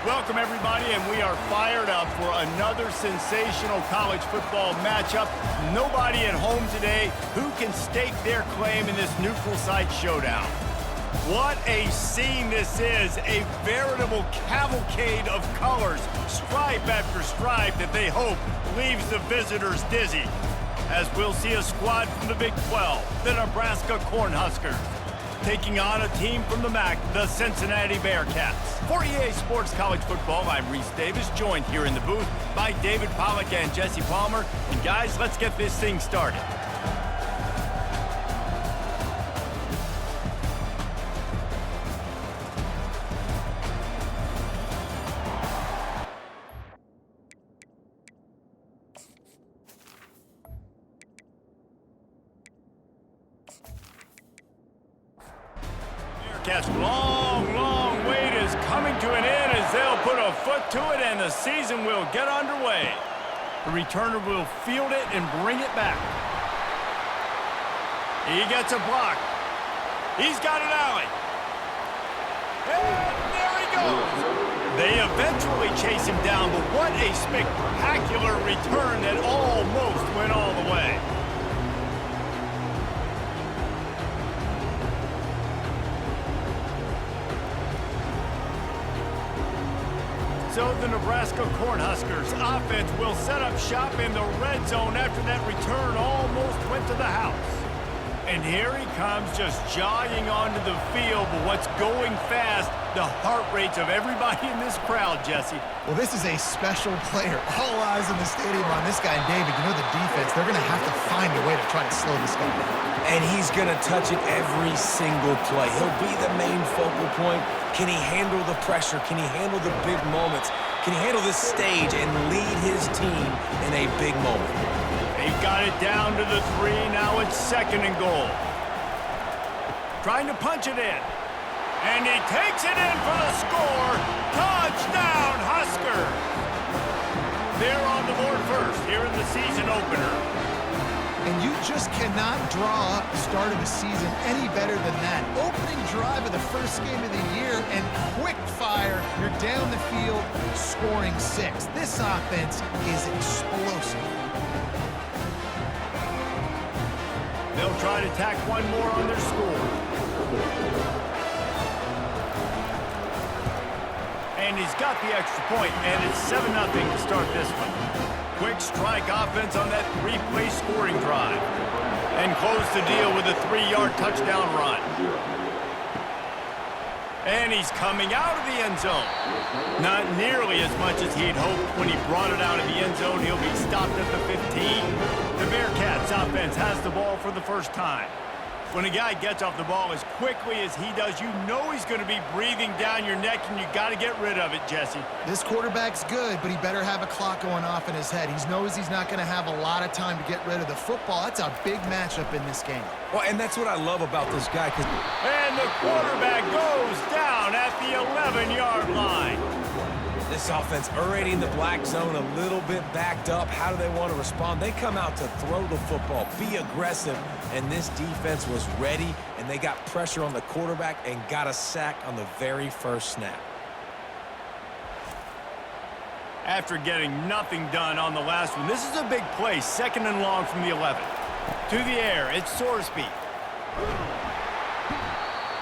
Welcome, everybody, and we are fired up for another sensational college football matchup. Nobody at home today who can stake their claim in this neutral site showdown. What a scene this is, a veritable cavalcade of colors, stripe after stripe that they hope leaves the visitors dizzy. As we'll see a squad from the Big 12, the Nebraska Cornhuskers, taking on a team from the MAC, the Cincinnati Bearcats. For EA Sports College Football, I'm Reese Davis, joined here in the booth by David Pollack and Jesse Palmer. And guys, let's get this thing started. Bearcats' long wait is coming to an end as they'll put a foot to it and the season will get underway. The returner will field it and bring it back. He gets a block. He's got an alley. And there he goes. They eventually chase him down, but what a spectacular return that almost went all the way. So the Nebraska Cornhuskers offense will set up shop in the red zone after that return almost went to the house. And here he comes just jogging onto the field, but what's going fast, the heart rates of everybody in this crowd, Jesse. Well, this is a special player. All eyes in the stadium on this guy. And David, you know the defense, they're going to have to find a way to try to slow this guy down. And he's going to touch it every single play. He'll be the main focal point. Can he handle the pressure? Can he handle the big moments? Can he handle this stage and lead his team in a big moment? They've got it down to the 3. Now it's 2nd and goal. Trying to punch it in. And he takes it in for the score. Touchdown, Huskers! They're on the board first here in the season opener. And you just cannot draw up the start of the season any better than that. Opening drive of the first game of the year and quick fire. You're down the field scoring 6. This offense is explosive. They'll try to tack one more on their score. And he's got the extra point, and it's 7-0 to start this one. Quick strike offense on that 3-play scoring drive. And close the deal with a 3-yard touchdown run. And he's coming out of the end zone. Not nearly as much as he'd hoped when he brought it out of the end zone. He'll be stopped at the 15. The Bearcats offense has the ball for the first time. When a guy gets off the ball as quickly as he does, you know he's going to be breathing down your neck, and you got to get rid of it, Jesse. This quarterback's good, but he better have a clock going off in his head. He knows he's not going to have a lot of time to get rid of the football. That's a big matchup in this game. Well, and that's what I love about this guy. And the quarterback goes down at the 11-yard line. This offense already in the black zone, a little bit backed up. How do they want to respond? They come out to throw the football, be aggressive, and this defense was ready, and they got pressure on the quarterback and got a sack on the very first snap. After getting nothing done on the last one, this is a big play, 2nd and long from the 11. To the air, it's Sorsby.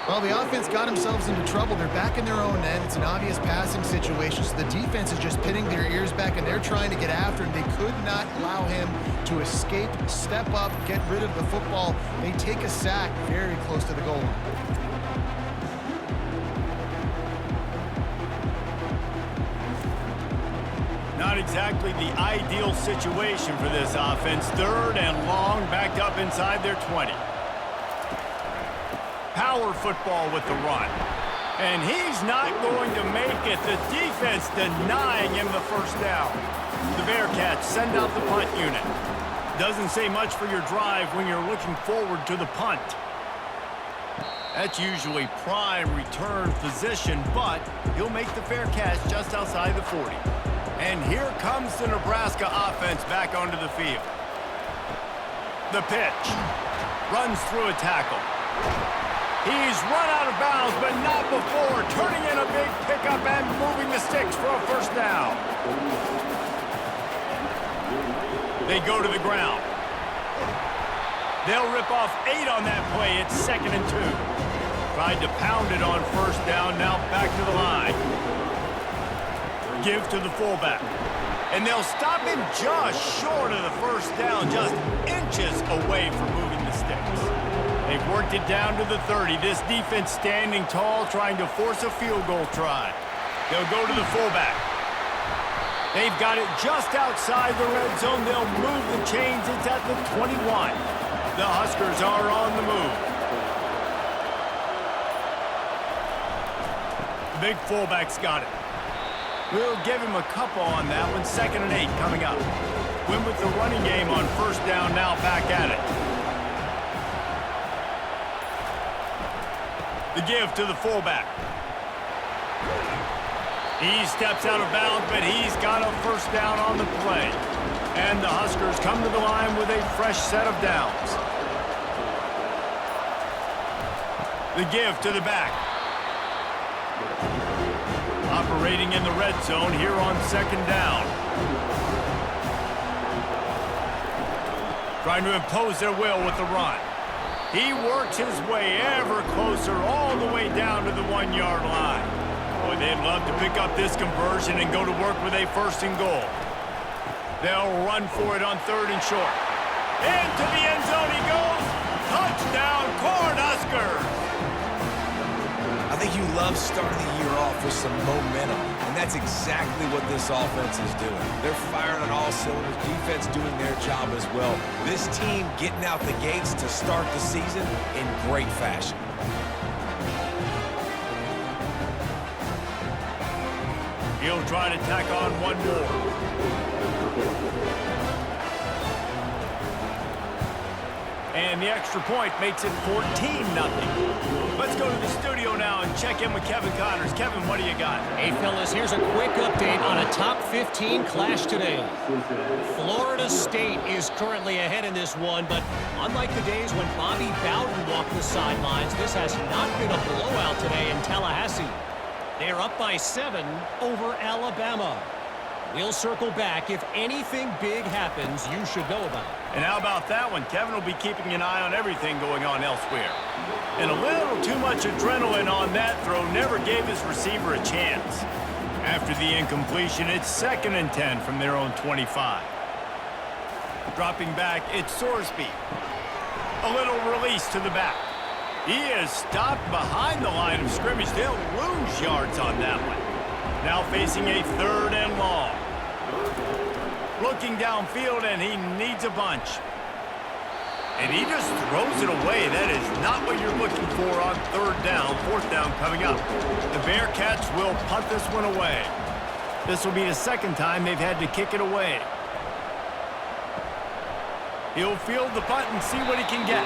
Well, the offense got themselves into trouble. They're back in their own end. It's an obvious passing situation, so the defense is just pinning their ears back, and they're trying to get after him. They could not allow him to escape, step up, get rid of the football. They take a sack very close to the goal line. Not exactly the ideal situation for this offense. 3rd and long, backed up inside their 20. Power football with the run. And he's not going to make it. The defense denying him the first down. The Bearcats send out the punt unit. Doesn't say much for your drive when you're looking forward to the punt. That's usually prime return position, but he'll make the fair catch just outside the 40. And here comes the Nebraska offense back onto the field. The pitch. Runs through a tackle. He's run out of bounds, but not before turning in a big pickup and moving the sticks for a first down. They go to the ground. They'll rip off 8 on that play. It's 2nd and 2. Tried to pound it on first down, now back to the line. Give to the fullback. And they'll stop him just short of the first down, just inches away from moving the sticks. They've worked it down to the 30. This defense standing tall, trying to force a field goal try. They'll go to the fullback. They've got it just outside the red zone. They'll move the chains. It's at the 21. The Huskers are on the move. The big fullback's got it. We'll give him a couple on that one. 2nd and 8 coming up. Win with the running game on first down, now back at it. The give to the fullback. He steps out of bounds, but he's got a first down on the play. And the Huskers come to the line with a fresh set of downs. The give to the back. Operating in the red zone here on 2nd down. Trying to impose their will with the run. He works his way ever closer all the way down to the 1-yard line. Boy, they'd love to pick up this conversion and go to work with a 1st and goal. They'll run for it on 3rd and short. Into the end zone he goes. Touchdown, Cornhuskers! I think you love starting the year off with some momentum, and that's exactly what this offense is doing. They're firing on all cylinders, defense doing their job as well. This team getting out the gates to start the season in great fashion. He'll try to tack on one more. And the extra point makes it 14-0. Let's go to the studio now and check in with Kevin Connors. Kevin, what do you got? Hey, fellas, here's a quick update on a top 15 clash today. Florida State is currently ahead in this one, but unlike the days when Bobby Bowden walked the sidelines, this has not been a blowout today in Tallahassee. They're up by 7 over Alabama. We'll circle back. If anything big happens, you should know about it. And how about that one? Kevin will be keeping an eye on everything going on elsewhere. And a little too much adrenaline on that throw never gave his receiver a chance. After the incompletion, it's 2nd and 10 from their own 25. Dropping back, it's Sorsby. A little release to the back. He is stopped behind the line of scrimmage. They'll lose yards on that one. Now facing a 3rd and long. Looking downfield, and he needs a bunch. And he just throws it away. That is not what you're looking for on 3rd down. 4th down coming up. The Bearcats will punt this one away. This will be the 2nd time they've had to kick it away. He'll field the punt and see what he can get.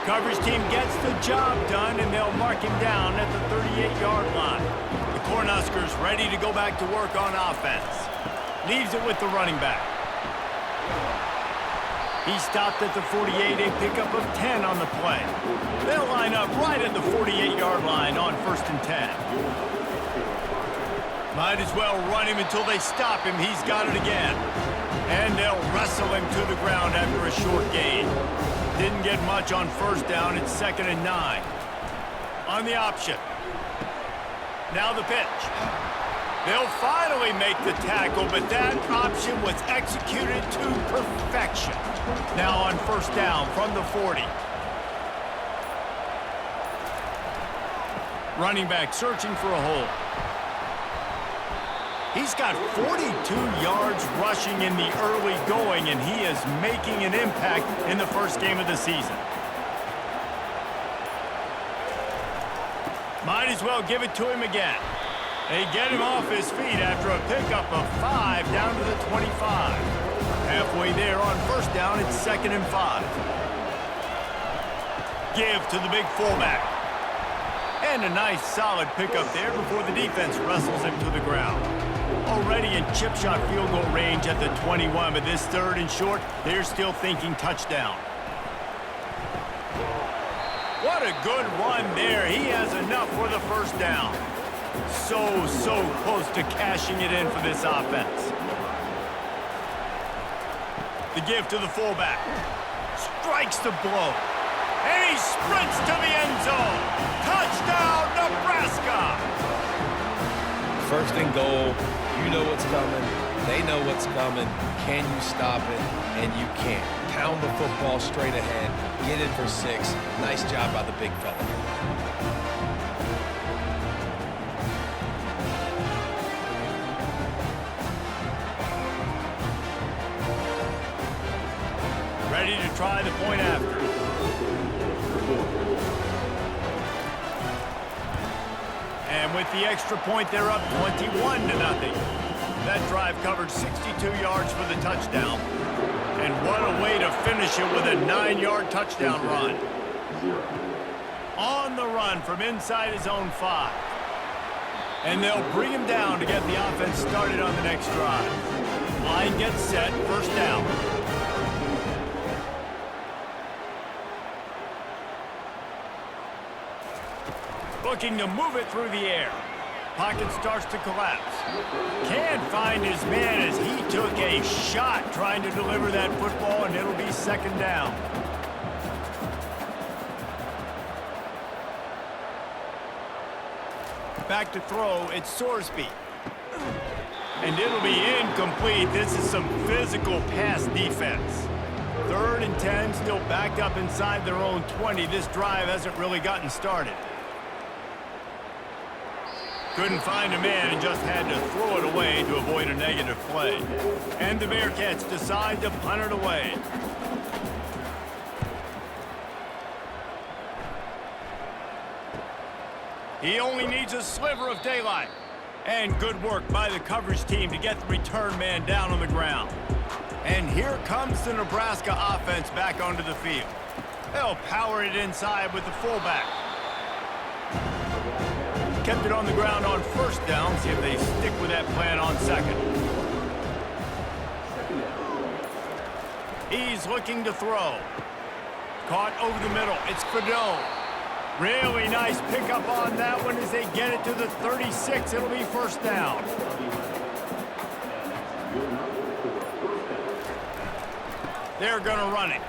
Coverage team gets the job done, and they'll mark him down at the 38-yard line. The Cornhuskers ready to go back to work on offense. Leaves it with the running back. He stopped at the 48, a pickup of 10 on the play. They'll line up right at the 48-yard line on 1st and 10. Might as well run him until they stop him. He's got it again. And they'll wrestle him to the ground after a short gain. Didn't get much on 1st down. It's 2nd and 9. On the option. Now the pitch. They'll finally make the tackle, but that option was executed to perfection. Now on 1st down from the 40. Running back searching for a hole. He's got 42 yards rushing in the early going, and he is making an impact in the first game of the season. Might as well give it to him again. They get him off his feet after a pickup of 5 down to the 25. Halfway there on 1st down, it's 2nd and 5. Give to the big fullback. And a nice solid pickup there before the defense wrestles him to the ground. Already in chip shot field goal range at the 21, but this 3rd and short, they're still thinking touchdown. What a good run there. He has enough for the first down. So close to cashing it in for this offense. The give to the fullback. Strikes the blow. And he sprints to the end zone. Touchdown, Nebraska! First and goal. You know what's coming. They know what's coming. Can you stop it? And you can't. Pound the football straight ahead. Get it for 6. Nice job by the big fella. Ready to try the point after. And with the extra point, they're up 21-0. That drive covered 62 yards for the touchdown. And what a way to finish it with a 9-yard touchdown run. On the run from inside his own 5. And they'll bring him down to get the offense started on the next drive. Line gets set, first down. Looking to move it through the air. Pocket starts to collapse. Can't find his man as he took a shot trying to deliver that football, and it'll be second down. Back to throw, it's Sorsby. And it'll be incomplete. This is some physical pass defense. 3rd and 10, still backed up inside their own 20. This drive hasn't really gotten started. Couldn't find a man and just had to throw it away to avoid a negative play. And the Bearcats decide to punt it away. He only needs a sliver of daylight. And good work by the coverage team to get the return man down on the ground. And here comes the Nebraska offense back onto the field. They'll power it inside with the fullback. Kept it on the ground on first down. See if they stick with that plan on second. He's looking to throw. Caught over the middle. It's Fedot. Really nice pickup on that one as they get it to the 36. It'll be first down. They're going to run it.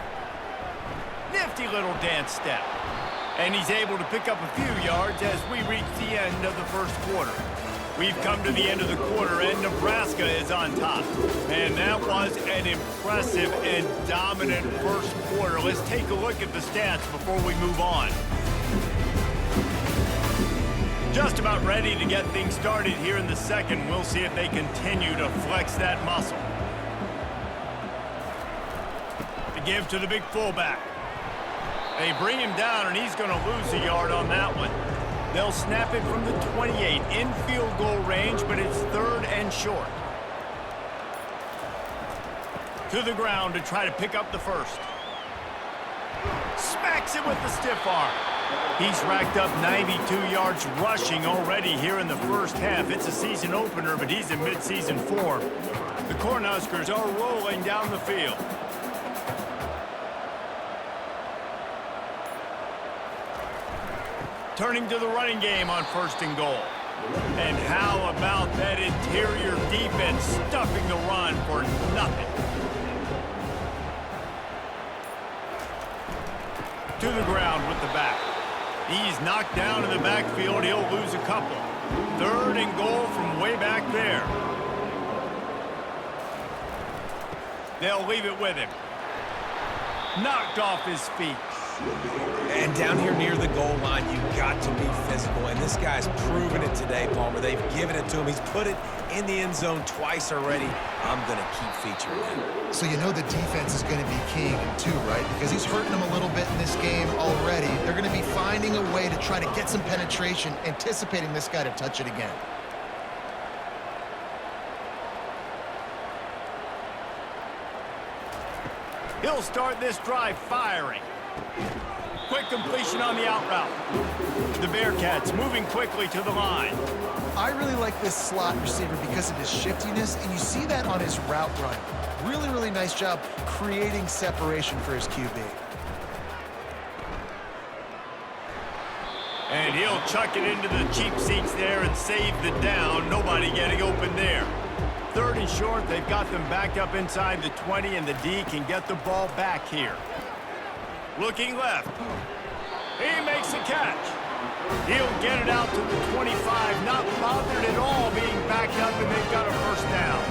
Nifty little dance step. And he's able to pick up a few yards as we reach the end of the first quarter. We've come to the end of the quarter, and Nebraska is on top. And that was an impressive and dominant first quarter. Let's take a look at the stats before we move on. Just about ready to get things started here in the second. We'll see if they continue to flex that muscle. The give to the big fullback. They bring him down, and he's going to lose a yard on that one. They'll snap it from the 28 in field goal range, but it's 3rd and short. To the ground to try to pick up the first. Smacks it with the stiff arm. He's racked up 92 yards rushing already here in the first half. It's a season opener, but he's in midseason form. The Cornhuskers are rolling down the field. Turning to the running game on 1st and goal. And how about that interior defense stuffing the run for nothing? To the ground with the back. He's knocked down in the backfield. He'll lose a couple. 3rd and goal from way back there. They'll leave it with him. Knocked off his feet. And down here near the goal line, you've got to be physical. And this guy's proven it today, Palmer. They've given it to him. He's put it in the end zone twice already. I'm going to keep featuring him. So you know the defense is going to be king too, right? Because he's hurting them a little bit in this game already. They're going to be finding a way to try to get some penetration, anticipating this guy to touch it again. He'll start this drive firing. Quick completion on the out route. The Bearcats moving quickly to the line. I really like this slot receiver because of his shiftiness, and you see that on his route run. Really, really nice job creating separation for his QB. And he'll chuck it into the cheap seats there and save the down. Nobody getting open there. 3rd and short, they've got them backed up inside the 20, and the D can get the ball back here. Looking left. He makes a catch. He'll get it out to the 25, not bothered at all being backed up, and they've got a first down.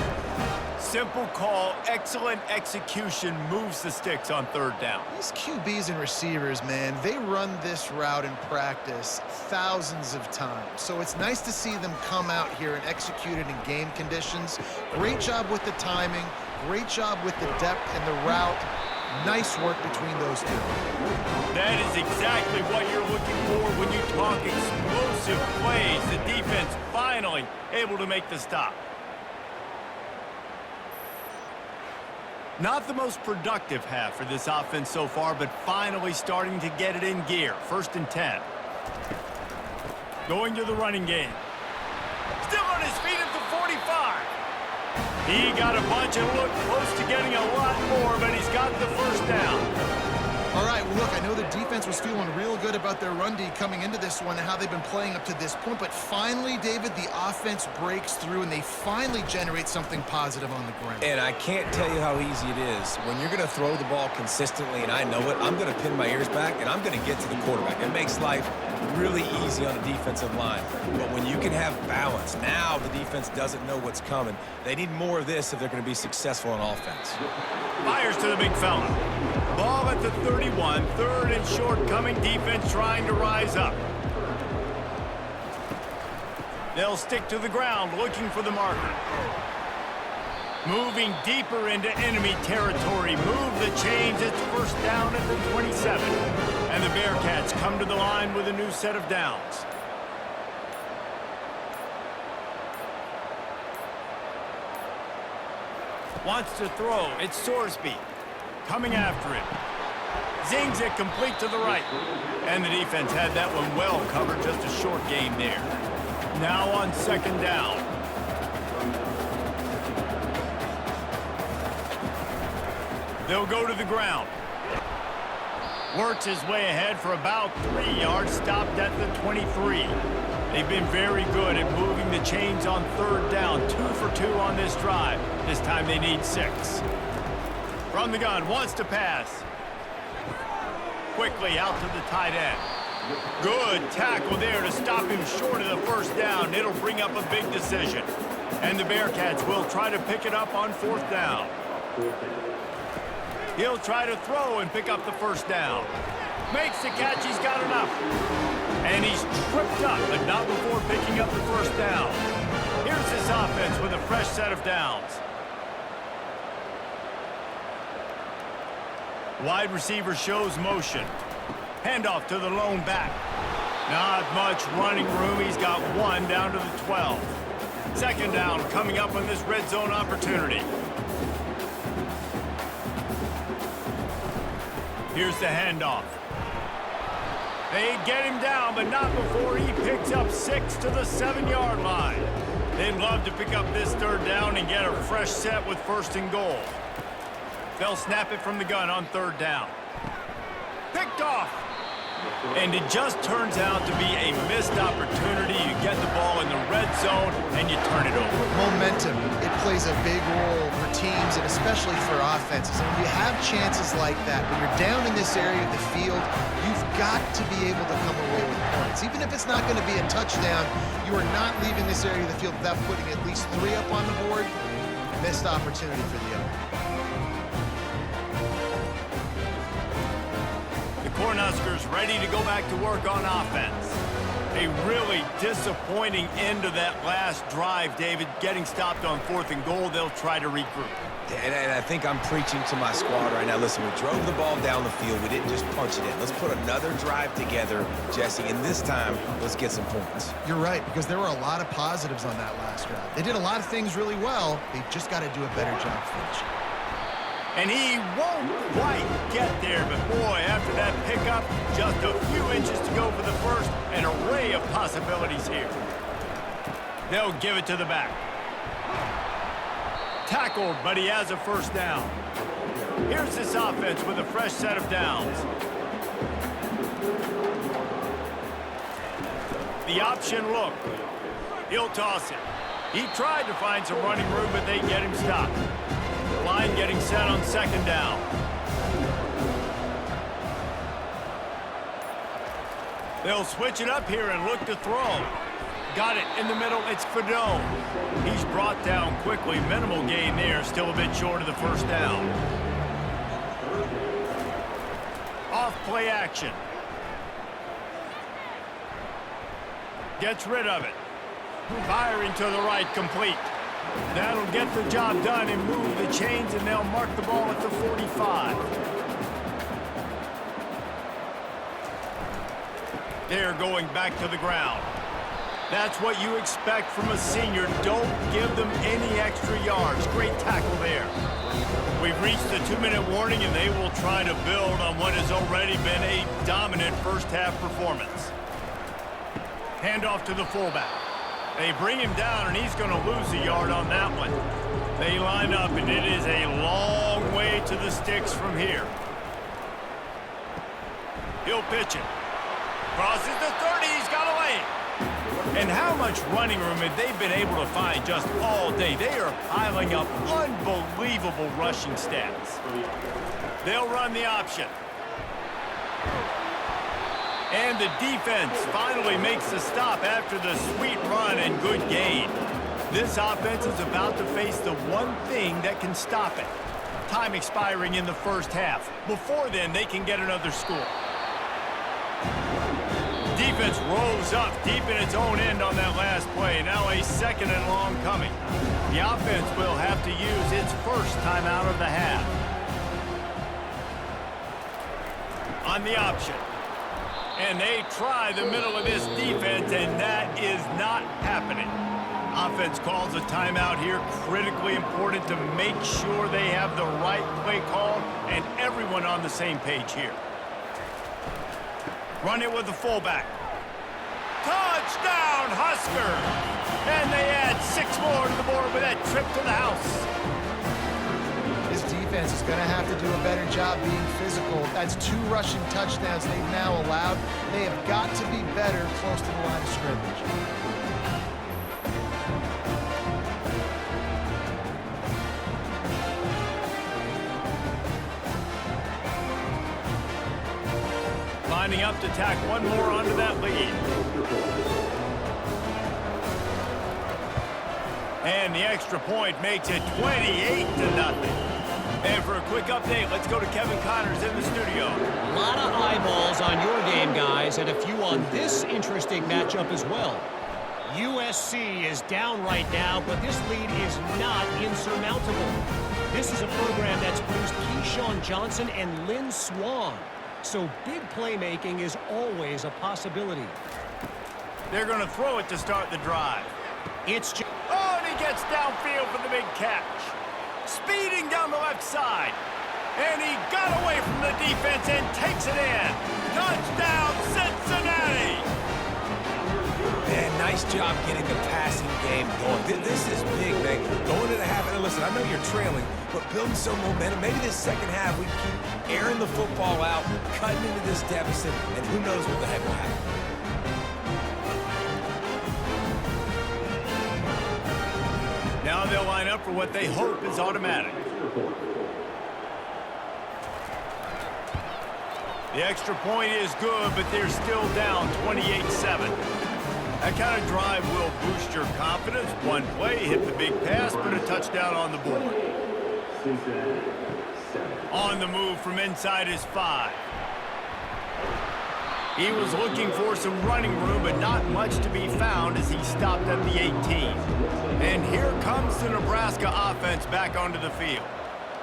Simple call, excellent execution, moves the sticks on 3rd down. These QBs and receivers, man, they run this route in practice thousands of times. So it's nice to see them come out here and execute it in game conditions. Great job with the timing, great job with the depth and the route. Nice work between those two. That is exactly what you're looking for when you talk explosive plays. The defense finally able to make the stop. Not the most productive half for this offense so far, but finally starting to get it in gear. 1st and 10. Going to the running game. Still on his feet at the 45. He got a bunch and looked close to getting a lot more, but he's got the first down. All right, well, look, I know the defense was feeling real good about their run D coming into this one and how they've been playing up to this point, but finally, David, the offense breaks through and they finally generate something positive on the ground. And I can't tell you how easy it is. When you're going to throw the ball consistently, and I know it, I'm going to pin my ears back, and I'm going to get to the quarterback. It makes life really easy on the defensive line. But when you can have balance, now the defense doesn't know what's coming. They need more of this if they're going to be successful on offense. Fires to the big fella. Ball at the 31, 3rd and short, coming defense trying to rise up. They'll stick to the ground looking for the marker. Moving deeper into enemy territory. Move the chains. It's first down at the 27. And the Bearcats come to the line with a new set of downs. Wants to throw. It's Sorsby. Coming after it. Zings it complete to the right. And the defense had that one well covered. Just a short game there. Now on 2nd down. They'll go to the ground. Works his way ahead for about 3 yards. Stopped at the 23. They've been very good at moving the chains on 3rd down. 2 for 2 on this drive. This time they need 6. From the gun, wants to pass. Quickly out to the tight end. Good tackle there to stop him short of the first down. It'll bring up a big decision. And the Bearcats will try to pick it up on 4th down. He'll try to throw and pick up the first down. Makes the catch, he's got enough. And he's tripped up, but not before picking up the first down. Here's this offense with a fresh set of downs. Wide receiver shows motion. Handoff to the lone back. Not much running room. He's got 1 down to the 12. 2nd down coming up on this red zone opportunity. Here's the handoff. They get him down, but not before he picks up 6 to the 7-yard line. They'd love to pick up this 3rd down and get a fresh set with 1st and goal. They'll snap it from the gun on 3rd down. Picked off. And it just turns out to be a missed opportunity. You get the ball in the red zone and you turn it over. Momentum, it plays a big role for teams and especially for offenses. And when you have chances like that, when you're down in this area of the field, you've got to be able to come away with points. Even if it's not going to be a touchdown, you are not leaving this area of the field without putting at least 3 up on the board. Missed opportunity for the other. Cornhuskers ready to go back to work on offense. A really disappointing end of that last drive, David. Getting stopped on 4th and goal, they'll try to regroup. And I think I'm preaching to my squad right now. Listen, we drove the ball down the field. We didn't just punch it in. Let's put another drive together, Jesse, and this time, let's get some points. You're right, because there were a lot of positives on that last drive. They did a lot of things really well. They've just got to do a better job finishing. And he won't quite get there, but boy, after that pickup, just a few inches to go for the first, an array of possibilities here. They'll give it to the back. Tackled, but he has a first down. Here's this offense with a fresh set of downs. the option look. He'll toss it. He tried to find some running room, but they get him stopped. Line getting set on second down. They'll switch it up here and look to throw. Got it in the middle. It's Fedone. He's brought down quickly. Minimal gain there. Still a bit short of the first down. Off play action. Gets rid of it. Firing to the right, complete. That'll get the job done and move the chains, and they'll mark the ball at the 45. They're going back to the ground. That's what you expect from a senior. Don't give them any extra yards. Great tackle there. We've reached the 2-minute warning, and they will try to build on what has already been a dominant first-half performance. Handoff to the fullback. They bring him down, and he's going to lose a yard on that one. They line up, and it is a long way to the sticks from here. He'll pitch it. Crosses the 30. He's got away. And how much running room have they been able to find just all day? They are piling up unbelievable rushing stats. They'll run the option. And the defense finally makes the stop after the sweet run and good gain. This offense is about to face the one thing that can stop it. Time expiring in the first half. Before then, they can get another score. Defense rolls up deep in its own end on that last play. Now a second and long coming. The offense will have to use its first timeout of the half. On the option. And they try the middle of this defense, and that is not happening. Offense calls a timeout here. Critically important to make sure they have the right play call and everyone on the same page here. Run it with the fullback. Touchdown, Huskers! And they add 6 more to the board with that trip to the house. This defense is going to have to do a better job being physical. That's 2 rushing touchdowns they've now allowed. They have got to be better close to the line of scrimmage. Lining up to tack one more onto that lead. And the extra point makes it 28-0. And for a quick update, let's go to Kevin Connors in the studio. A lot of eyeballs on your game, guys, and a few on this interesting matchup as well. USC is down right now, but this lead is not insurmountable. This is a program that's produced Keyshawn Johnson and Lynn Swann. So big playmaking is always a possibility. They're going to throw it to start the drive. Oh, and he gets downfield for the big catch. Speeding down the left side. And he got away from the defense and takes it in. Touchdown, Cincinnati! Man, nice job getting the passing game going. This is big, man. Going to the half, and listen, I know you're trailing, but building some momentum. Maybe this second half we keep airing the football out, cutting into this deficit, and who knows what the heck will happen. Now they'll line up for what they hope is automatic. The extra point is good, but they're still down 28-7. That kind of drive will boost your confidence. One play, hit the big pass, put a touchdown on the board. On the move from inside his 5. He was looking for some running room, but not much to be found as he stopped at the 18. And here comes the Nebraska offense back onto the field.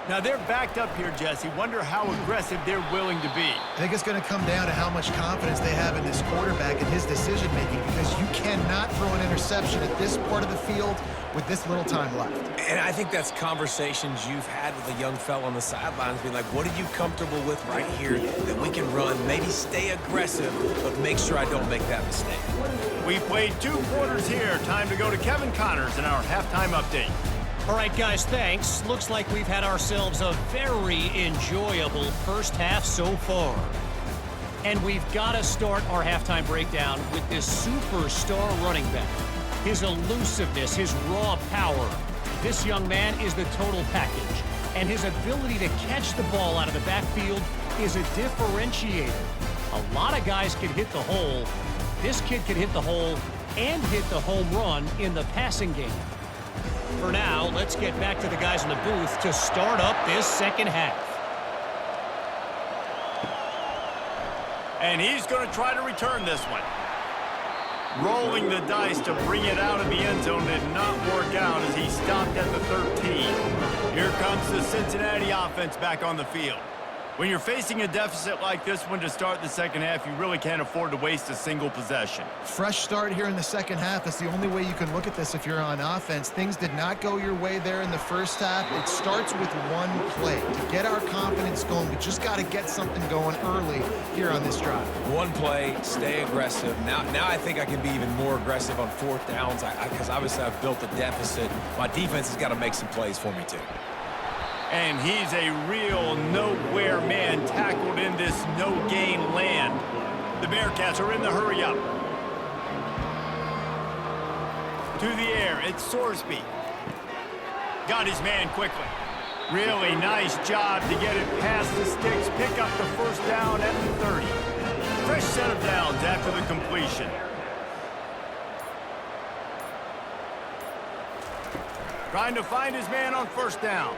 Now they're backed up here, Jesse. Wonder how aggressive they're willing to be. I think it's going to come down to how much confidence they have in this quarterback and his decision-making, because you cannot throw an interception at this part of the field with this little time left. And I think that's conversations you've had with a young fella on the sidelines, being like, what are you comfortable with right here that we can run? Maybe stay aggressive, but make sure I don't make that mistake. We played 2 quarters here. Time to go to Kevin Connors in our halftime update. All right, guys, thanks. Looks like we've had ourselves a very enjoyable first half so far. And we've got to start our halftime breakdown with this superstar running back. His elusiveness, his raw power. This young man is the total package. And his ability to catch the ball out of the backfield is a differentiator. A lot of guys can hit the hole. This kid can hit the hole and hit the home run in the passing game. For now, let's get back to the guys in the booth to start up this second half. And he's going to try to return this one. Rolling the dice to bring it out of the end zone did not work out as he stopped at the 13. Here comes the Cincinnati offense back on the field. When you're facing a deficit like this one to start the second half, you really can't afford to waste a single possession. Fresh start here in the second half. That's the only way you can look at this if you're on offense. Things did not go your way there in the first half. It starts with one play. To get our confidence going, we just got to get something going early here on this drive. One play, stay aggressive. Now I think I can be even more aggressive on fourth downs because obviously I've built a deficit. My defense has got to make some plays for me too. And he's a real nowhere man tackled in this no-gain land. The Bearcats are in the hurry up. To the air, it's Sorsby. Got his man quickly. Really nice job to get it past the sticks. Pick up the first down at the 30. Fresh set of downs after the completion. Trying to find his man on first down.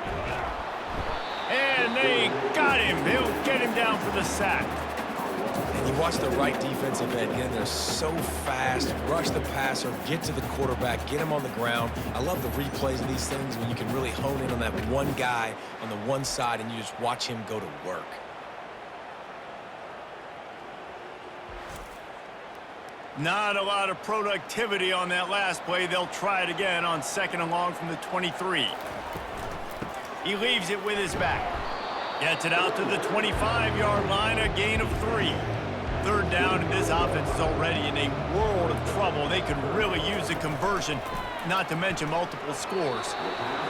And they got him. He'll get him down for the sack. And you watch the right defensive end. Again, they're so fast. Rush the passer, get to the quarterback, get him on the ground. I love the replays of these things when you can really hone in on that one guy on the one side and you just watch him go to work. Not a lot of productivity on that last play. They'll try it again on second and long from the 23. He leaves it with his back. Gets it out to the 25-yard line, a gain of 3. Third down, and this offense is already in a world of trouble. They could really use a conversion, not to mention multiple scores.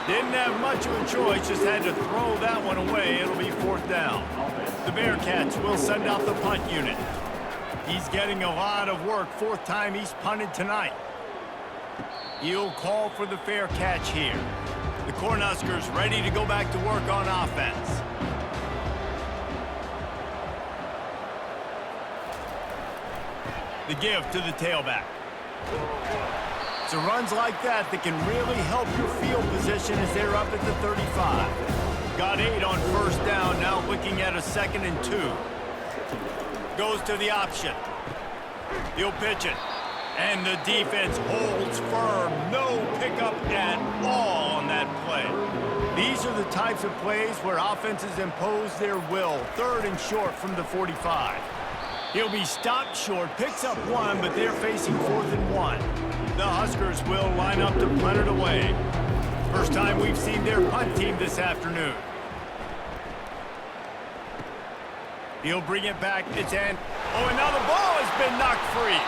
Didn't have much of a choice, just had to throw that one away. It'll be fourth down. The Bearcats will send out the punt unit. He's getting a lot of work. Fourth time he's punted tonight. He'll call for the fair catch here. The Cornhuskers ready to go back to work on offense. The give to the tailback. So runs like that can really help your field position as they're up at the 35. Got 8 on first down, now looking at a 2nd and 2. Goes to the option. He'll pitch it. And the defense holds firm. No pickup at all on that play. These are the types of plays where offenses impose their will. 3rd and short from the 45. He'll be stopped short, picks up 1, but they're facing 4th and 1. The Huskers will line up to punt it away. First time we've seen their punt team this afternoon. He'll bring it back. It's in. Oh, and now the ball has been knocked free.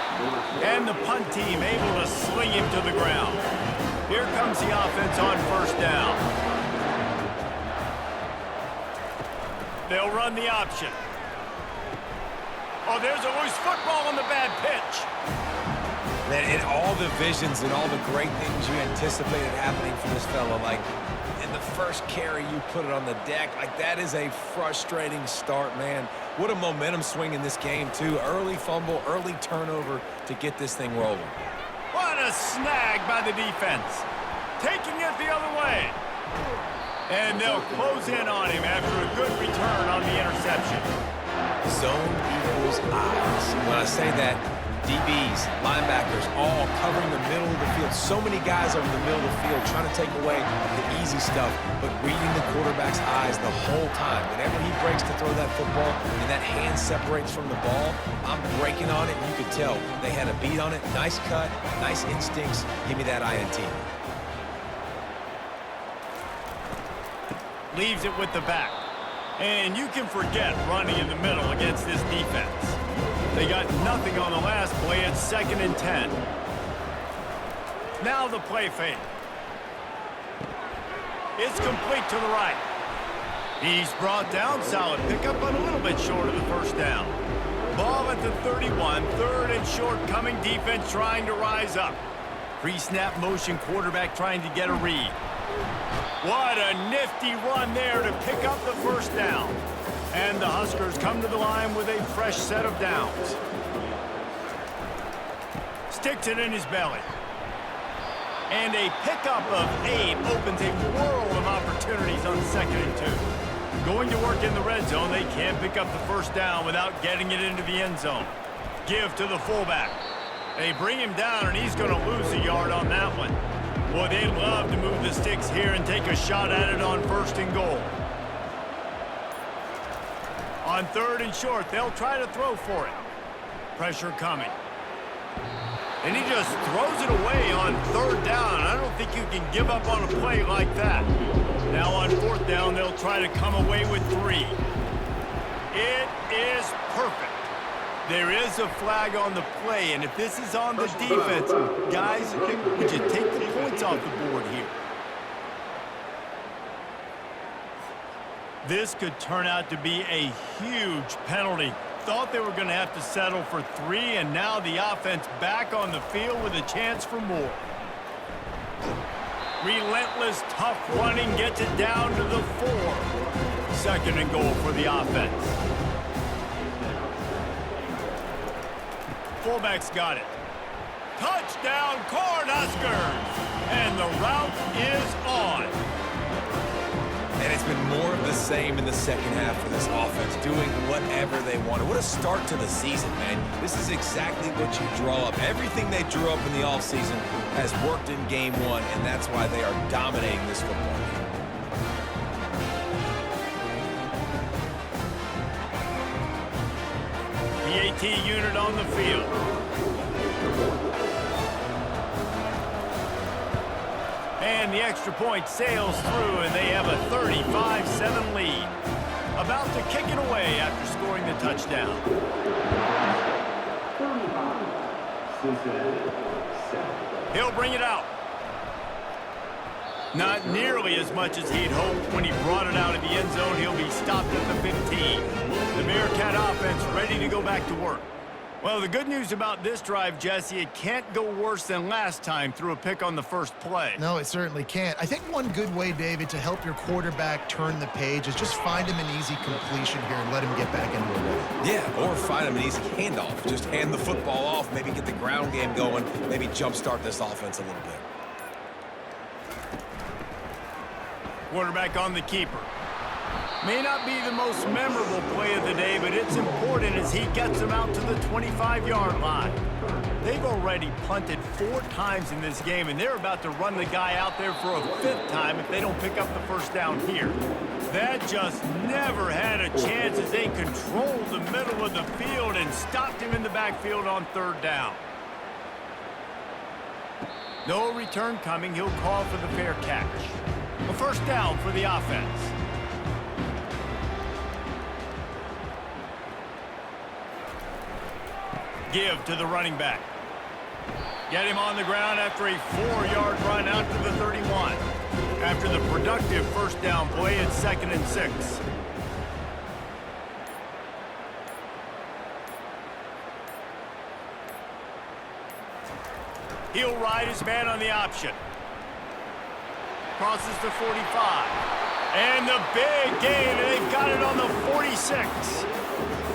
And the punt team able to sling him to the ground. Here comes the offense on first down. They'll run the option. Oh, there's a loose football on the bad pitch. Man, in all the visions and all the great things you anticipated happening from this fella, like in the first carry you put it on the deck, like that is a frustrating start, man. What a momentum swing in this game, too. Early fumble, early turnover to get this thing rolling. What a snag by the defense. Taking it the other way. And they'll close in on him after a good return on the interception. Zone equals eyes. When I say that, DBs, linebackers, all covering the middle of the field. So many guys over the middle of the field trying to take away the easy stuff, but reading the quarterback's eyes the whole time. Whenever he breaks to throw that football and that hand separates from the ball, I'm breaking on it, and you could tell they had a beat on it. Nice cut, nice instincts. Give me that INT. Leaves it with the back. And you can forget running in the middle against this defense. They got nothing on the last play. It's 2nd and 10. Now the play fake. It's complete to the right. He's brought down. Solid pickup, but a little bit short of the first down. the 31, third and short coming, defense trying to rise up. Pre-snap motion, quarterback trying to get a read. What a nifty run there to pick up the first down. And the Huskers come to the line with a fresh set of downs. Sticks it in his belly. And a pickup of 8 opens a world of opportunities on 2nd and 2. Going to work in the red zone, they can pick up the first down without getting it into the end zone. Give to the fullback. They bring him down, and he's going to lose a yard on that one. Boy, they'd love to move the sticks here and take a shot at it on 1st and goal. On 3rd and short, they'll try to throw for it. Pressure coming. And he just throws it away on 3rd down. I don't think you can give up on a play like that. Now on 4th down, they'll try to come away with 3. It is perfect. There is a flag on the play, and if this is on the defense, guys, would you take the points off the board here? This could turn out to be a huge penalty. Thought they were going to have to settle for 3, and now the offense back on the field with a chance for more. Relentless, tough running gets it down to the 4. 2nd and goal for the offense. Fullback's got it. Touchdown, Cornhuskers! And the route is on. And it's been more of the same in the second half for this offense, doing whatever they wanted. What a start to the season, man. This is exactly what you draw up. Everything they drew up in the offseason has worked in game 1, and that's why they are dominating this football game. PAT unit on the field. And the extra point sails through, and they have a 35-7 lead. About to kick it away after scoring the touchdown. He'll bring it out. Not nearly as much as he'd hoped when he brought it out of the end zone. He'll be stopped at the 15. The Bearcat offense ready to go back to work. Well, the good news about this drive, Jesse, it can't go worse than last time through a pick on the first play. No, it certainly can't. I think one good way, David, to help your quarterback turn the page is just find him an easy completion here and let him get back into a rhythm. Yeah, or find him an easy handoff. Just hand the football off, maybe get the ground game going, maybe jumpstart this offense a little bit. Quarterback on the keeper. May not be the most memorable play of the day, but it's important as he gets them out to the 25-yard line. They've already punted 4 times in this game, and they're about to run the guy out there for a 5th time if they don't pick up the first down here. That just never had a chance as they controlled the middle of the field and stopped him in the backfield on 3rd down. No return coming. He'll call for the fair catch. A first down for the offense. Give to the running back. Get him on the ground after a 4-yard run out to the 31. After the productive first down play, it's 2nd and 6. He'll ride his man on the option. Crosses the 45. And the big gain, and they've got it on the 46.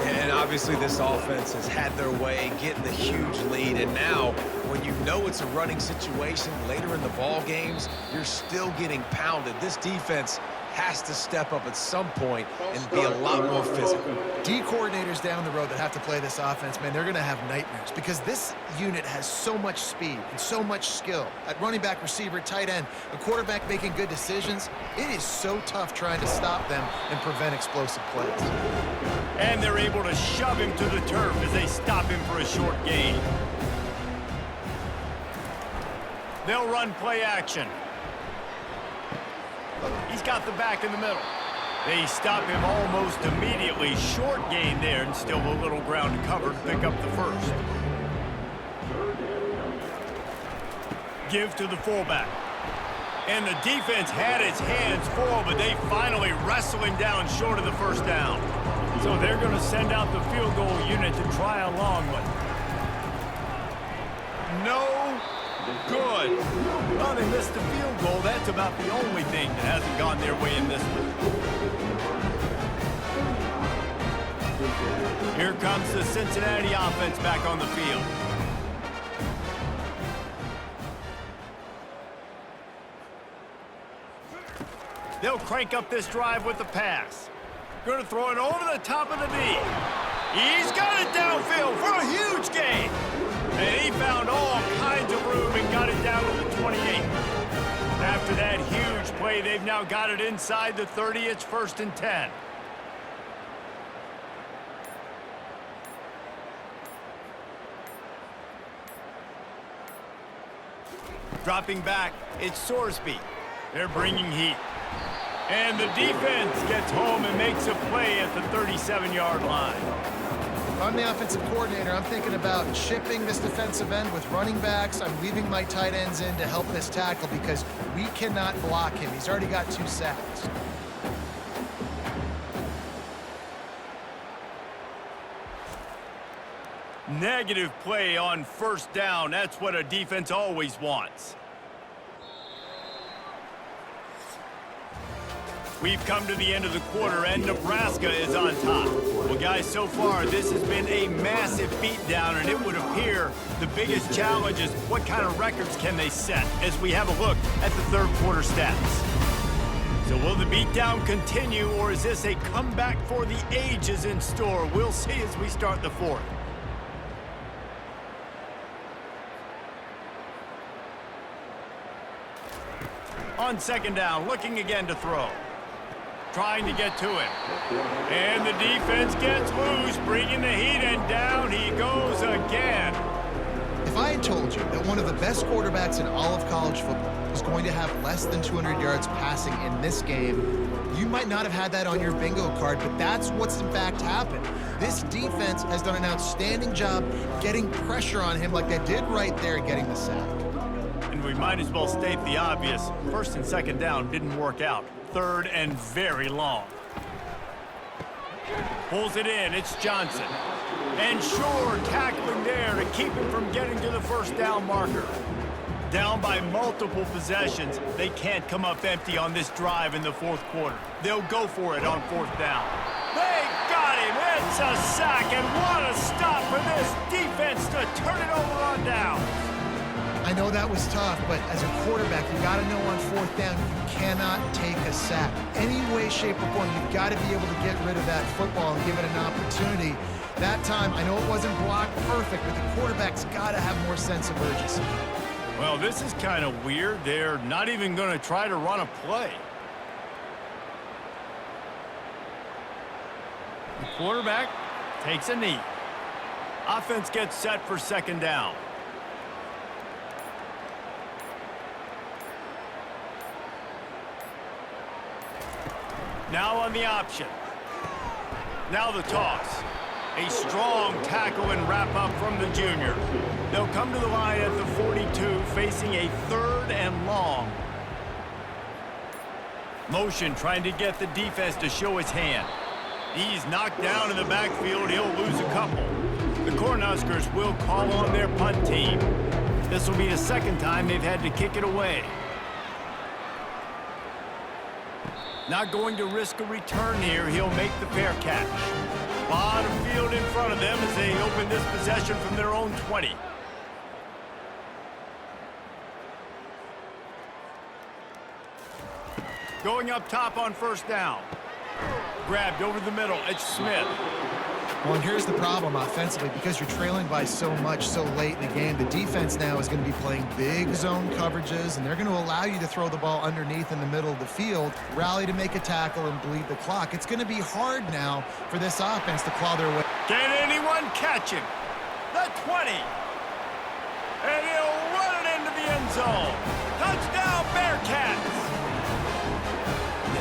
And obviously this offense has had their way, getting the huge lead. And now, when you know it's a running situation later in the ball games, you're still getting pounded. This defense has to step up at some point and be a lot more physical. D coordinators down the road that have to play this offense, man, they're going to have nightmares because this unit has so much speed and so much skill. At running back, receiver, tight end, a quarterback making good decisions, it is so tough trying to stop them and prevent explosive plays. And they're able to shove him to the turf as they stop him for a short gain. They'll run play action. He's got the back in the middle. They stop him almost immediately. Short gain there, and still a little ground covered to pick up the first. Give to the fullback. And the defense had its hands full, but they finally wrestle him down short of the first down. So they're going to send out the field goal unit to try a long one. No good. Well, they missed the field goal. That's about the only thing that hasn't gone their way in this one. Here comes the Cincinnati offense back on the field. They'll crank up this drive with the pass. Going to throw it over the top of the knee. He's got it downfield for a huge gain. And he found all kinds of room and got it down to the 28. After that huge play, they've now got it inside the 30. It's 1st and 10. Dropping back, it's Sorsby. They're bringing heat. And the defense gets home and makes a play at the 37-yard line. I'm the offensive coordinator. I'm thinking about chipping this defensive end with running backs. I'm leaving my tight ends in to help this tackle because we cannot block him. He's already got 2 sacks. Negative play on 1st down. That's what a defense always wants. We've come to the end of the quarter, and Nebraska is on top. Well, guys, so far, this has been a massive beatdown, and it would appear the biggest challenge is what kind of records can they set as we have a look at the 3rd quarter stats. So will the beatdown continue, or is this a comeback for the ages in store? We'll see as we start the 4th. On 2nd down, looking again to throw. Trying to get to him. And the defense gets loose, bringing the heat, and down he goes again. If I had told you that one of the best quarterbacks in all of college football was going to have less than 200 yards passing in this game, you might not have had that on your bingo card, but that's what's in fact happened. This defense has done an outstanding job getting pressure on him like they did right there and getting the sack. And we might as well state the obvious. 1st and 2nd down didn't work out. 3rd and very long. Pulls it in. It's Johnson. And Shore tackling there to keep him from getting to the 1st down marker. Down by multiple possessions. They can't come up empty on this drive in the 4th quarter. They'll go for it on 4th down. They got him. It's a sack. And what a stop for this defense to turn it over on down. I know that was tough, but as a quarterback, you got to know on 4th down, you cannot take a sack. Any way, shape, or form, you've got to be able to get rid of that football and give it an opportunity. That time, I know it wasn't blocked perfect, but the quarterback's got to have more sense of urgency. Well, this is kind of weird. They're not even going to try to run a play. The quarterback takes a knee. Offense gets set for 2nd down. Now on the option. Now the toss. A strong tackle and wrap up from the junior. They'll come to the line at the 42, facing a 3rd and long. Motion trying to get the defense to show his hand. He's knocked down in the backfield. He'll lose a couple. The Cornhuskers will call on their punt team. This will be the 2nd time they've had to kick it away. Not going to risk a return here. He'll make the fair catch. A lot of field in front of them as they open this possession from their own 20. Going up top on 1st down. Grabbed over the middle. It's Smith. Well, and here's the problem offensively. Because you're trailing by so much so late in the game, the defense now is going to be playing big zone coverages, and they're going to allow you to throw the ball underneath in the middle of the field, rally to make a tackle, and bleed the clock. It's going to be hard now for this offense to claw their way. Can anyone catch him? The 20. And he'll run it into the end zone. Touchdown, Bearcats.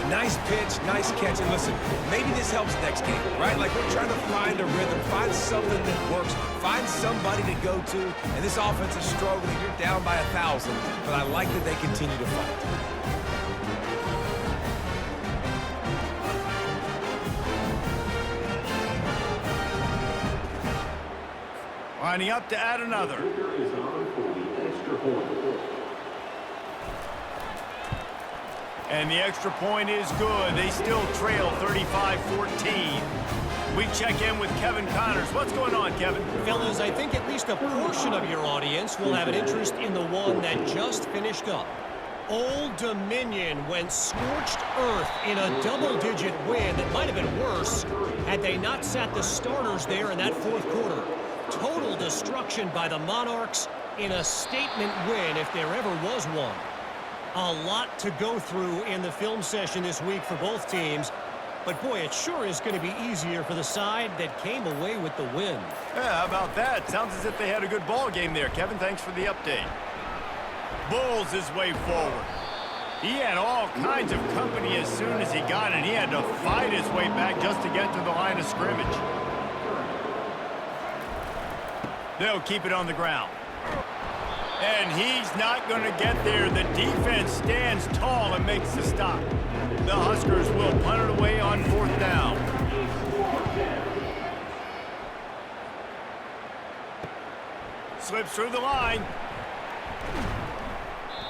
Nice pitch, nice catch. And listen, maybe this helps next game, right? Like we're trying to find a rhythm, find something that works, find somebody to go to. And this offense is struggling. You're down by 1,000, but I like that they continue to fight. Lining up to add another. And the extra point is good. They still trail 35-14. We check in with Kevin Connors. What's going on, Kevin? Fellas, I think at least a portion of your audience will have an interest in the one that just finished up. Old Dominion went scorched earth in a double-digit win that might have been worse had they not sat the starters there in that fourth quarter. Total destruction by the Monarchs in a statement win if there ever was one. A lot to go through in the film session this week for both teams. But, boy, it sure is going to be easier for the side that came away with the win. Yeah, how about that? Sounds as if they had a good ball game there. Kevin, thanks for the update. Bulls his way forward. He had all kinds of company as soon as he got it. He had to fight his way back just to get to the line of scrimmage. They'll keep it on the ground. And he's not going to get there. The defense stands tall and makes the stop. The Huskers will punt it away on fourth down. Slips through the line.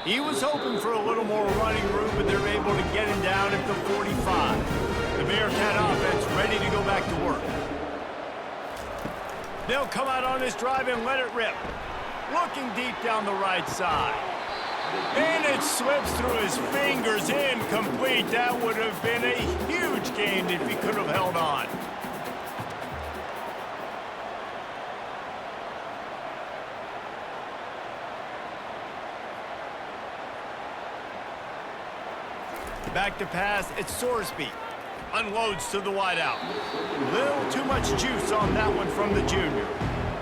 He was hoping for a little more running room, but they're able to get him down at the 45. The Bearcat offense ready to go back to work. They'll come out on this drive and let it rip. Looking deep down the right side. And it slips through his fingers, incomplete. That would have been a huge gain if he could have held on. Back to pass, it's Sorsby. Unloads to the wideout. Little too much juice on that one from the junior.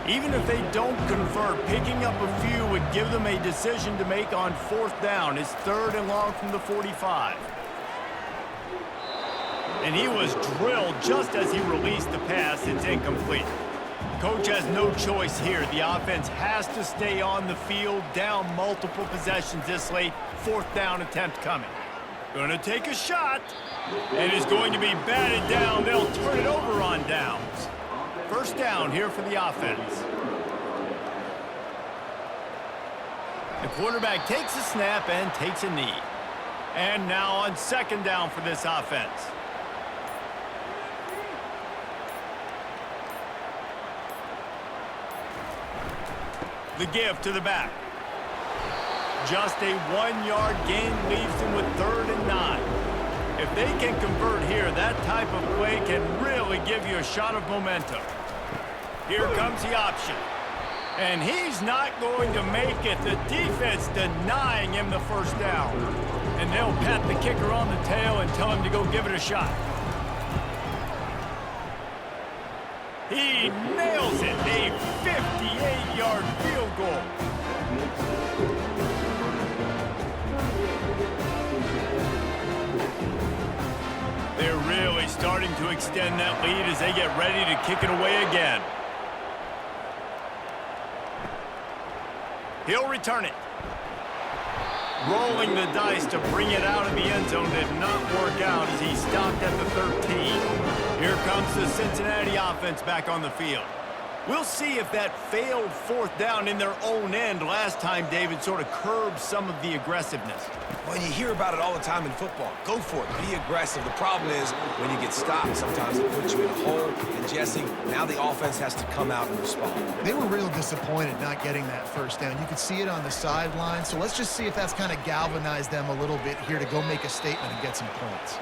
Even if they don't convert, picking up a few would give them a decision to make on fourth down. It's 3rd and long from the 45. And he was drilled just as he released the pass. It's incomplete. Coach has no choice here. The offense has to stay on the field, down multiple possessions this late. 4th down attempt coming. Going to take a shot, and is going to be batted down. They'll turn it over on downs. 1st down here for the offense. The quarterback takes a snap and takes a knee. And now on 2nd down for this offense. The give to the back. Just a 1-yard gain leaves them with 3rd and 9. If they can convert here, that type of play can really give you a shot of momentum. Here comes the option. And he's not going to make it. The defense denying him the 1st down. And they'll pat the kicker on the tail and tell him to go give it a shot. He nails it. A 58-yard field goal. They're really starting to extend that lead as they get ready to kick it away again. He'll return it. Rolling the dice to bring it out of the end zone did not work out as he stopped at the 13. Here comes the Cincinnati offense back on the field. We'll see if that failed 4th down in their own end last time, David, sort of curbed some of the aggressiveness. Well, you hear about it all the time in football. Go for it. Be aggressive. The problem is when you get stopped, sometimes it puts you in a hole. And, Jesse, now the offense has to come out and respond. They were real disappointed not getting that 1st down. You could see it on the sideline. So let's just see if that's kind of galvanized them a little bit here to go make a statement and get some points.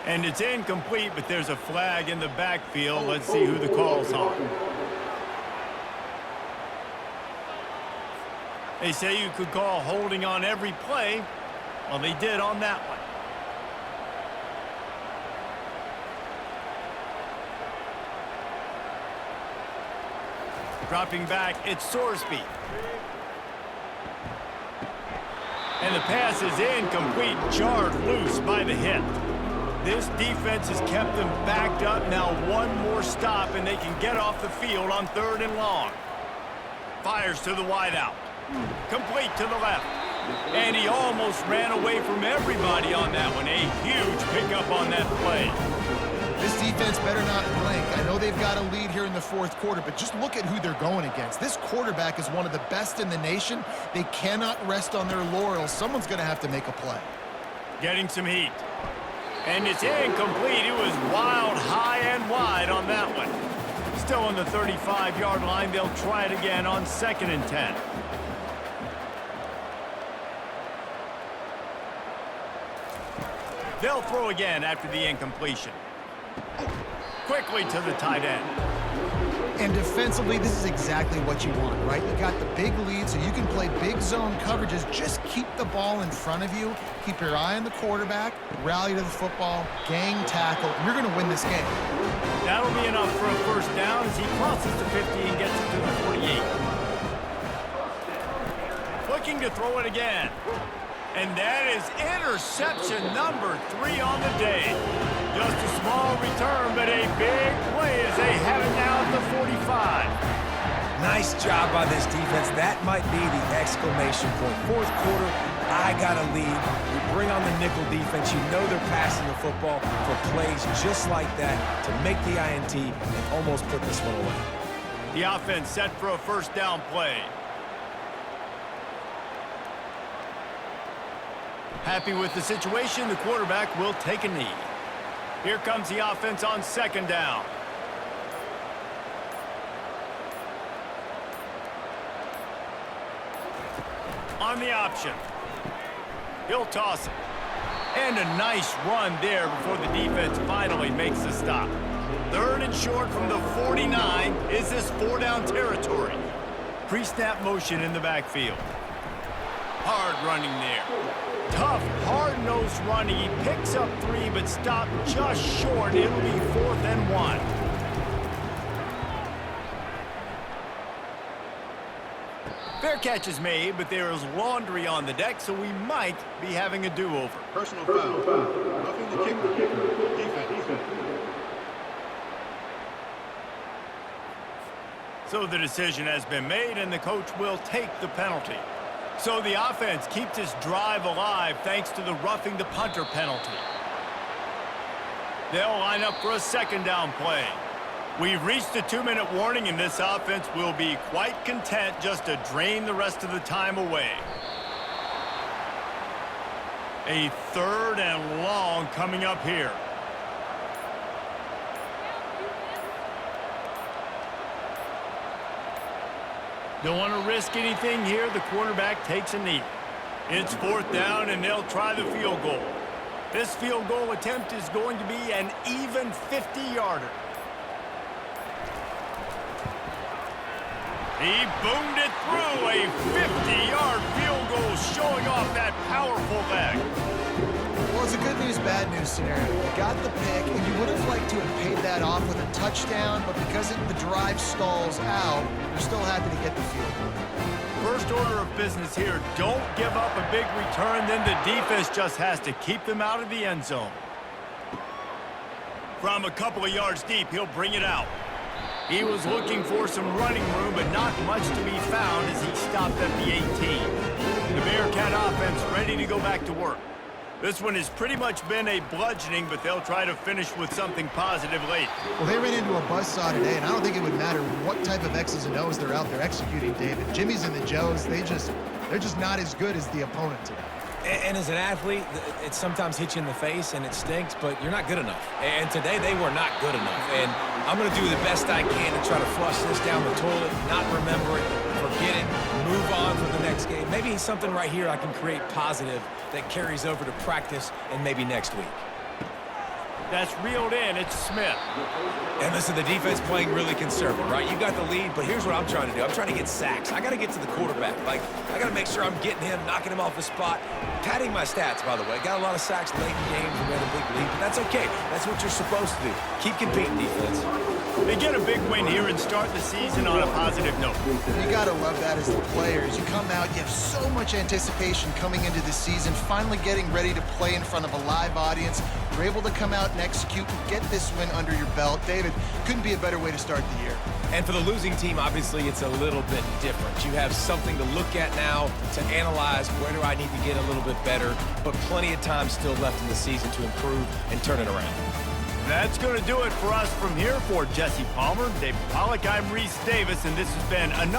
And it's incomplete, but there's a flag in the backfield. Let's see who the call's on. They say you could call holding on every play. Well, they did on that one. Dropping back, it's Sorsby. And the pass is incomplete, jarred loose by the hit. This defense has kept them backed up. Now one more stop, and they can get off the field on 3rd and long. Fires to the wideout. Complete to the left. And he almost ran away from everybody on that one. A huge pickup on that play. This defense better not blink. I know they've got a lead here in the fourth quarter, but just look at who they're going against. This quarterback is one of the best in the nation. They cannot rest on their laurels. Someone's going to have to make a play. Getting some heat. And it's incomplete. It was wild, high and wide on that one. Still on the 35-yard line. They'll try it again on 2nd and 10. They'll throw again after the incompletion. Quickly to the tight end. And defensively, this is exactly what you want, right? You got the big lead, so you can play big zone coverages. Just keep the ball in front of you. Keep your eye on the quarterback. Rally to the football. Gang tackle. And you're going to win this game. That'll be enough for a first down as he crosses the 50 and gets it to the 48. Looking to throw it again. And that is interception number 3 on the day. Just a small return, but a big play as they have it now at the 45. Nice job by this defense. That might be the exclamation point. Fourth quarter, I got a lead. You bring on the nickel defense. You know they're passing the football for plays just like that to make the INT and almost put this one away. The offense set for a first down play. Happy with the situation, the quarterback will take a knee. Here comes the offense on 2nd down. On the option. He'll toss it. And a nice run there before the defense finally makes the stop. 3rd and short from the 49. Is this 4-down territory? Pre-snap motion in the backfield. Hard running there. Tough, hard-nosed running. He picks up 3, but stopped just short. It'll be 4th and 1. Fair catch is made, but there is laundry on the deck, so we might be having a do-over. Personal foul. Roughing the kicker. Defense. So the decision has been made, and the coach will take the penalty. So the offense keeps this drive alive thanks to the roughing the punter penalty. They'll line up for a 2nd down play. We've reached a 2-minute warning, and this offense will be quite content just to drain the rest of the time away. A 3rd and long coming up here. Don't want to risk anything here. The quarterback takes a knee. It's 4th down, and they'll try the field goal. This field goal attempt is going to be an even 50-yarder. He boomed it through. A 50-yard field goal showing off that powerful leg. Well, it's a good news, bad news scenario. You got the pick, and you would have liked to have paid that off with a touchdown, but because the drive stalls out, you're still happy to get the field goal. First order of business here, don't give up a big return, then the defense just has to keep them out of the end zone. From a couple of yards deep, he'll bring it out. He was looking for some running room, but not much to be found as he stopped at the 18. The Bearcat offense ready to go back to work. This one has pretty much been a bludgeoning, but they'll try to finish with something positive late. Well, they ran into a buzzsaw today, and I don't think it would matter what type of X's and O's they're out there executing, David. Jimmy's and the Joes, they're just not as good as the opponent today. And as an athlete, it sometimes hits you in the face and it stinks, but you're not good enough. And today they were not good enough. And I'm going to do the best I can to try to flush this down the toilet, not remember it, forget it, move on for the next game. Maybe something right here I can create positive that carries over to practice and maybe next week. That's reeled in. It's Smith. And listen, the defense playing really conservative, right? You got the lead, but here's what I'm trying to do. I'm trying to get sacks. I got to get to the quarterback. I got to make sure I'm getting him, knocking him off the spot. Padding my stats, by the way. Got a lot of sacks late in games and we had a big lead, but that's okay. That's what you're supposed to do. Keep competing, defense. They get a big win here and start the season on a positive note. You got to love that as the players. You come out, you have so much anticipation coming into the season, finally getting ready to play in front of a live audience. You're able to come out and execute and get this win under your belt. David, couldn't be a better way to start the year. And for the losing team, obviously, it's a little bit different. You have something to look at now to analyze where do I need to get a little bit better, but plenty of time still left in the season to improve and turn it around. That's going to do it for us from here. For Jesse Palmer, Dave Pollack, I'm Reese Davis, and this has been another